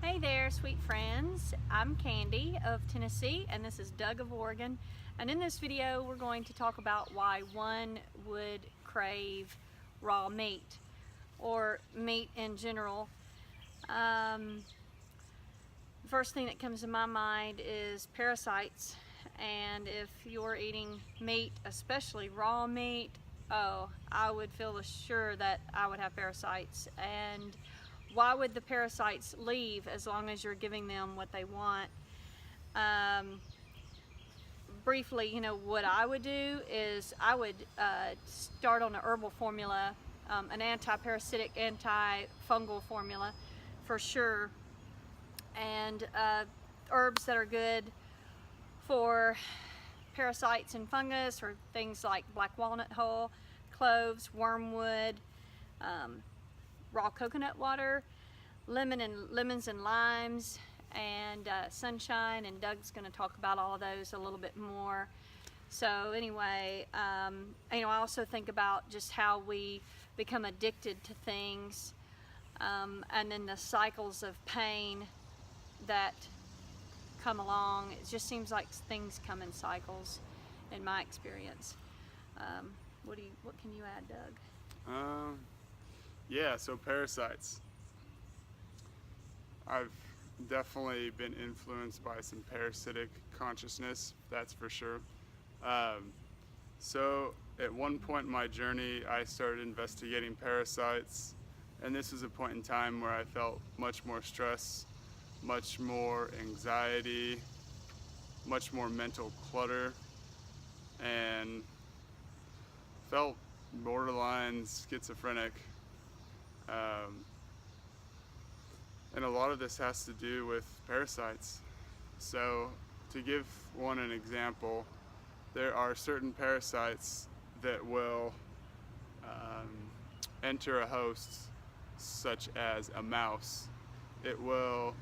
Hey there, sweet friends. I'm Candy of Tennessee, and this is Doug of Oregon. And in this video, we're going to talk about why one would crave raw meat or meat in general. First thing that comes to my mind is parasites. And if you're eating meat, especially raw meat, oh, I would feel sure that I would have parasites. And why would the parasites leave as long as you're giving them what they want? Briefly, what I would do is I would start on a herbal formula, an anti-parasitic, anti-fungal formula for sure, and herbs that are good for parasites and fungus, or things like black walnut hull, cloves, wormwood, raw coconut water, lemons and limes, and sunshine, and Doug's going to talk about all of those a little bit more. So anyway, I also think about just how we become addicted to things, and then the cycles of pain that come along. It just seems like things come in cycles in my experience. What can you add, Doug? Yeah, so parasites. I've definitely been influenced by some parasitic consciousness, that's for sure. So at one point in my journey, I started investigating parasites, and this was a point in time where I felt much more stress, much more anxiety, much more mental clutter, and felt borderline schizophrenic. And a lot of this has to do with parasites. So to give one an example, there are certain parasites that will enter a host, such as a mouse. It will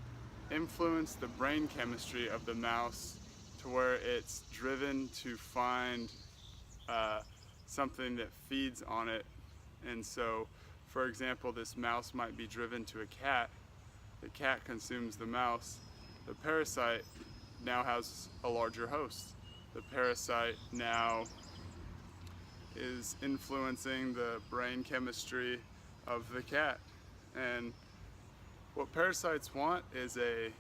influence the brain chemistry of the mouse to where it's driven to find something that feeds on it. And so, for example, this mouse might be driven to a cat. The cat consumes the mouse. The parasite now has a larger host. The parasite now is influencing the brain chemistry of the cat. And what parasites want is a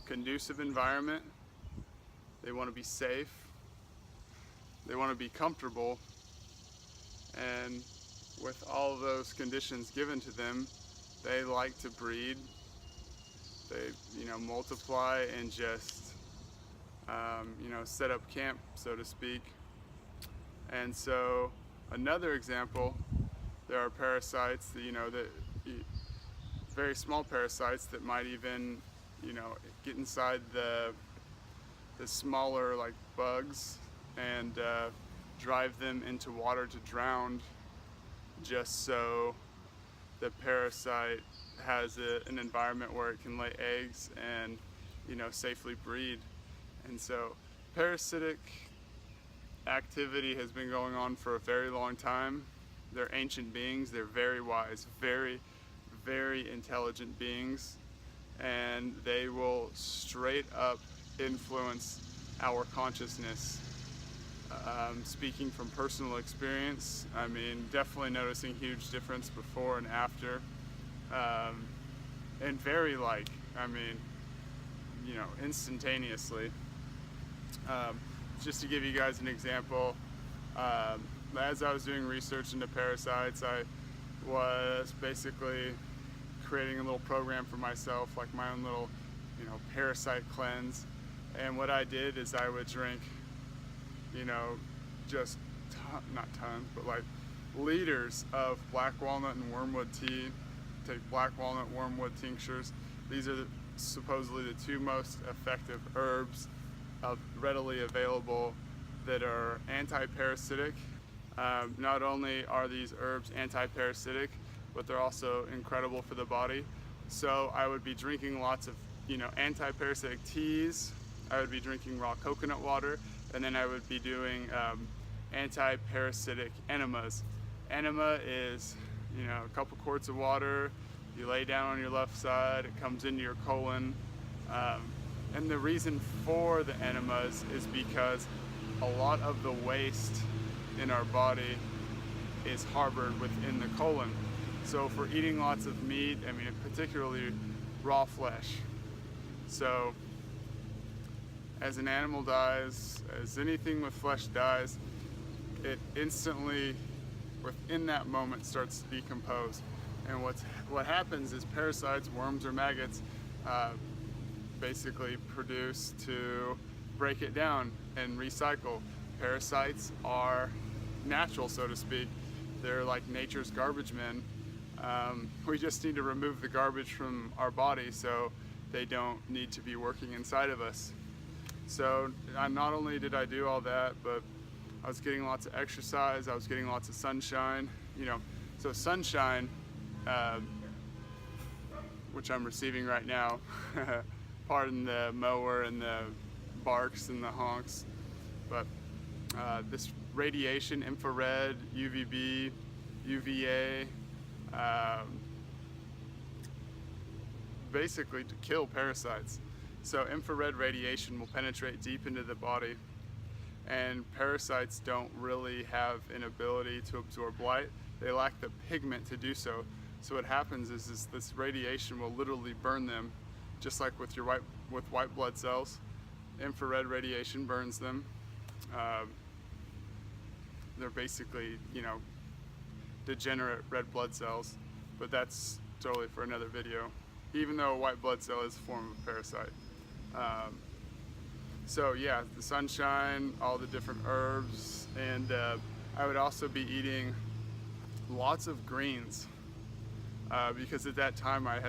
conducive environment. They want to be safe. They want to be comfortable. And with all of those conditions given to them, they like to breed. They, multiply and just, set up camp, so to speak. And so, another example, there are parasites that, very small parasites that might even, get inside the smaller, like, bugs and drive them into water to drown, just so the parasite has an environment where it can lay eggs and safely breed. And so parasitic activity has been going on for a very long time. They're ancient beings. They're very wise, very, very intelligent beings, and they will straight up influence our consciousness. Speaking from personal experience, definitely noticing huge difference before and after. And very instantaneously. Just to give you guys an example, as I was doing research into parasites, I was basically creating a little program for myself, like my own little, parasite cleanse. And what I did is I would drink, just not tons, but like liters of black walnut and wormwood tea. Take black walnut, wormwood tinctures. These are supposedly the two most effective herbs readily available that are anti-parasitic. Not only are these herbs anti-parasitic, but they're also incredible for the body. So I would be drinking lots of, anti-parasitic teas. I would be drinking raw coconut water, and then I would be doing anti-parasitic enemas. Enema is, a couple quarts of water, You lay down on your left side, it comes into your colon. And the reason for the enemas is because a lot of the waste in our body is harbored within the colon. So if we're eating lots of meat, I mean particularly raw flesh. So as an animal dies, as anything with flesh dies, it instantly, within that moment, starts to decompose. And what happens is parasites, worms or maggots, basically produce to break it down and recycle. Parasites are natural, so to speak. They're like nature's garbage men. We just need to remove the garbage from our body so they don't need to be working inside of us. So not only did I do all that, but I was getting lots of exercise, I was getting lots of sunshine, so sunshine, which I'm receiving right now, pardon the mower and the barks and the honks, but this radiation, infrared, UVB, UVA, basically to kill parasites. So infrared radiation will penetrate deep into the body, and parasites don't really have an ability to absorb light. They lack the pigment to do so. So what happens is this radiation will literally burn them, just like with white blood cells. Infrared radiation burns them. They're basically, degenerate red blood cells, but that's totally for another video, even though a white blood cell is a form of parasite. So yeah, the sunshine, all the different herbs, and I would also be eating lots of greens because at that time I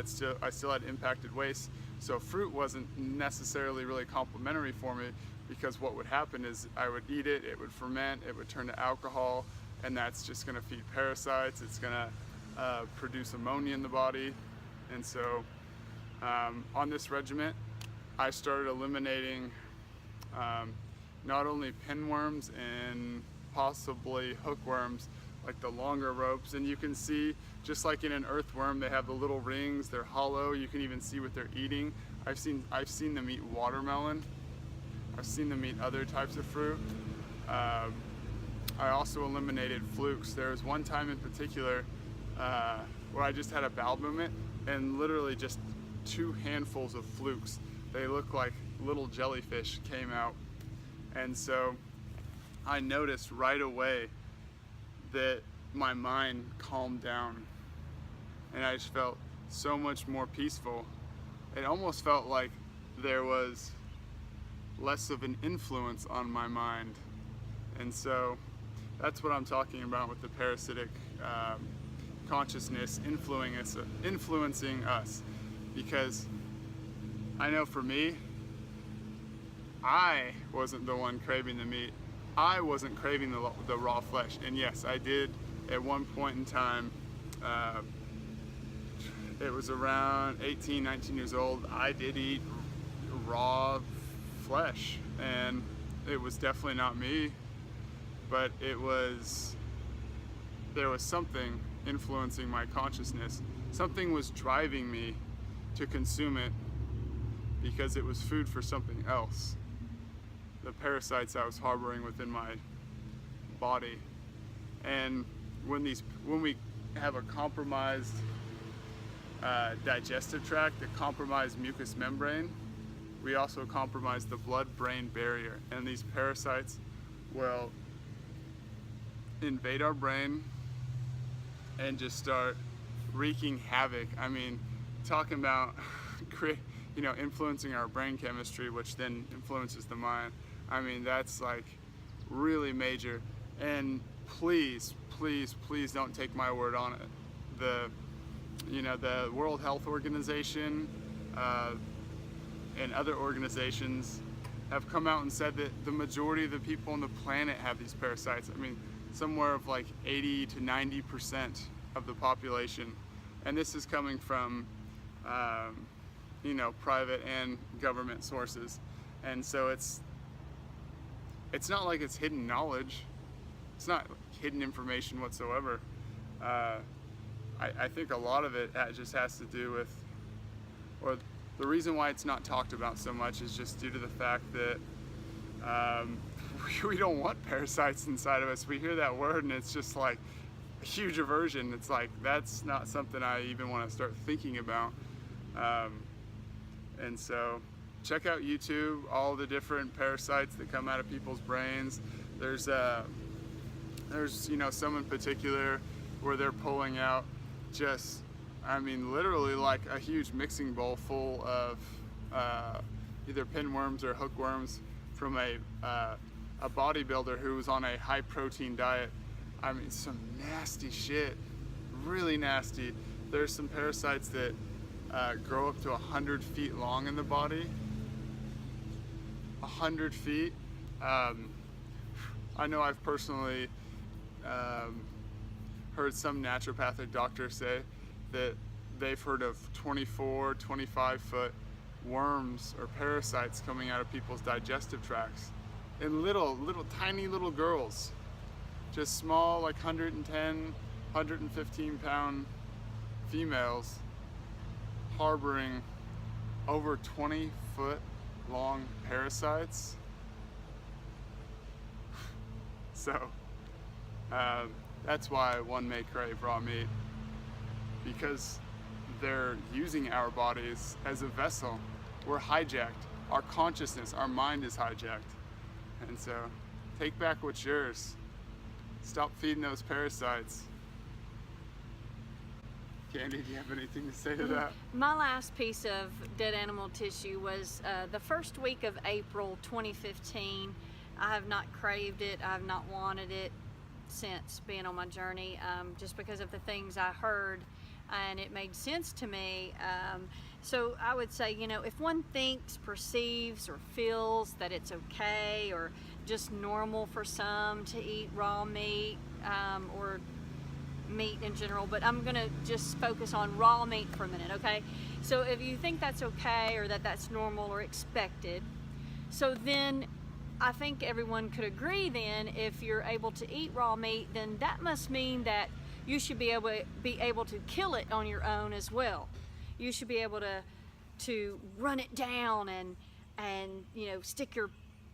still had impacted waste, so fruit wasn't necessarily really complimentary for me, because what would happen is I would eat it, it would ferment, it would turn to alcohol, and that's just going to feed parasites. It's going to produce ammonia in the body. And so on this regimen, I started eliminating not only pinworms and possibly hookworms, like the longer ropes. And you can see, just like in an earthworm, they have the little rings, they're hollow, you can even see what they're eating. I've seen them eat watermelon. I've seen them eat other types of fruit. I also eliminated flukes. There was one time in particular where I just had a bowel movement and literally just 2 handfuls of flukes. They look like little jellyfish came out. And so I noticed right away that my mind calmed down and I just felt so much more peaceful. It almost felt like there was less of an influence on my mind. And so that's what I'm talking about with the parasitic consciousness influencing us. Because I know for me, I wasn't the one craving the meat. I wasn't craving the raw flesh. And yes, I did at one point in time, it was around 18, 19 years old, I did eat raw flesh, and it was definitely not me, but there was something influencing my consciousness. Something was driving me to consume it because it was food for something else. The parasites I was harboring within my body. And when we have a compromised digestive tract, a compromised mucous membrane, we also compromise the blood-brain barrier, and these parasites will invade our brain and just start wreaking havoc. I mean, talking about influencing our brain chemistry, which then influences the mind. I mean, that's like really major. And please, please, please don't take my word on it. The World Health Organization and other organizations have come out and said that the majority of the people on the planet have these parasites. I mean, somewhere of like 80 to 90% of the population. And this is coming from, private and government sources. And so it's not like it's hidden knowledge. It's not hidden information whatsoever. I think a lot of it just has to do with, or the reason why it's not talked about so much is just due to the fact that we don't want parasites inside of us. We hear that word and it's just like a huge aversion. It's like, that's not something I even want to start thinking about. And so check out YouTube, all the different parasites that come out of people's brains. There's you know, some in particular where they're pulling out just, I mean, literally like a huge mixing bowl full of either pinworms or hookworms from a bodybuilder who was on a high protein diet. I mean, some nasty shit, really nasty. There's some parasites that grow up to 100 feet long in the body. 100 feet. I know I've personally heard some naturopathic doctors say that they've heard of 24, 25 foot worms or parasites coming out of people's digestive tracts. And little tiny little girls, just small, like 110, 115 pound females harboring over 20 foot long parasites. So that's why one may crave raw meat, because they're using our bodies as a vessel. We're hijacked. Our consciousness, our mind is hijacked. And so take back what's yours. Stop feeding those parasites. Candy, do you have anything to say to that? My last piece of dead animal tissue was the first week of April 2015. I have not craved it. I have not wanted it since being on my journey, just because of the things I heard, and it made sense to me. So I would say, you know, if one thinks, perceives, or feels that it's okay or just normal for some to eat raw meat, or meat in general, but I'm gonna just focus on raw meat for a minute, okay? So if you think that's okay or that that's normal or expected, so then I think everyone could agree then, if you're able to eat raw meat, then that must mean that you should be able to kill it on your own as well. You should be able to run it down and you know, stick your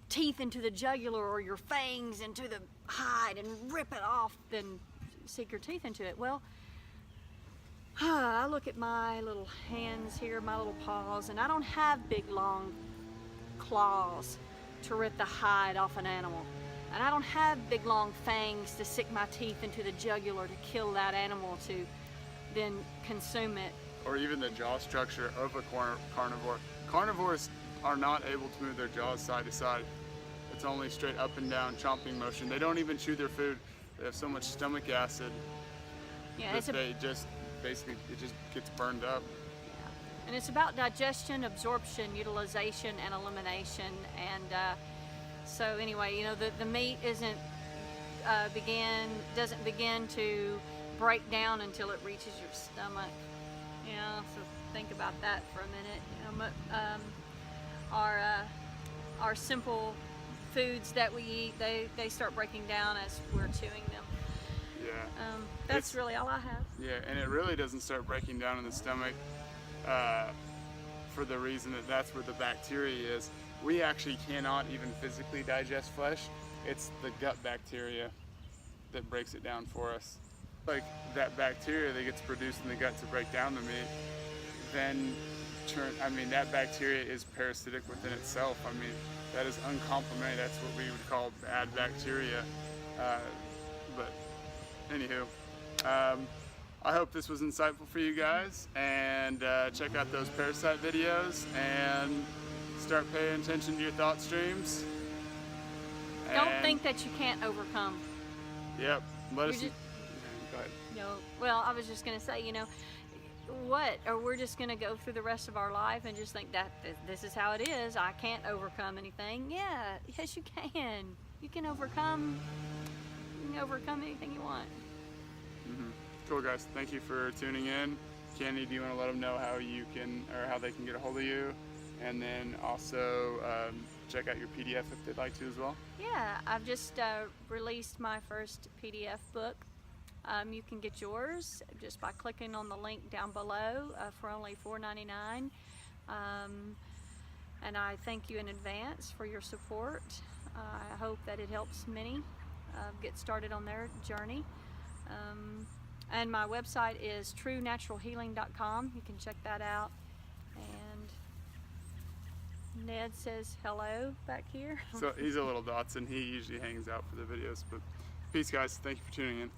teeth into the jugular or your fangs into the hide and rip it off, then sink your teeth into it. Well, I look at my little hands here, my little paws, and I don't have big long claws to rip the hide off an animal. And I don't have big long fangs to stick my teeth into the jugular to kill that animal to then consume it. Or even the jaw structure of a carnivore. Carnivores are not able to move their jaws side to side. It's only straight up and down chomping motion. They don't even chew their food. They have so much stomach acid that they just basically, it just gets burned up. Yeah. And it's about digestion, absorption, utilization, and elimination. And so anyway, you know, the meat doesn't begin to break down until it reaches your stomach. You know, so think about that for a minute. You know, our simple foods that we eat, they start breaking down as we're chewing them. Yeah. That's really all I have. Yeah, and it really doesn't start breaking down in the stomach for the reason that that's where the bacteria is. We actually cannot even physically digest flesh. It's the gut bacteria that breaks it down for us. Like that bacteria that gets produced in the gut to break down the meat, then that bacteria is parasitic within itself. I mean, that is uncomplimentary. That's what we would call bad bacteria. But anywho, I hope this was insightful for you guys, and check out those parasite videos and start paying attention to your thought streams. Don't think that you can't overcome. Yep. Let us. Go ahead. Well, I was just gonna say, you know, or we're just gonna go through the rest of our life and just think that this is how it is. I can't overcome anything. Yeah, yes you can. You can overcome anything you want. Mm-hmm. Cool, guys. Thank you for tuning in. Candy, do you want to let them know how they can get a hold of you, and then also check out your PDF if they'd like to as well? Yeah, I've just released my first PDF book. You can get yours just by clicking on the link down below for only $4.99. And I thank you in advance for your support. I hope that it helps many get started on their journey. And my website is truenaturalhealing.com. You can check that out. And Ned says hello back here. So he's a little Dotson. He usually hangs out for the videos. But peace, guys. Thank you for tuning in.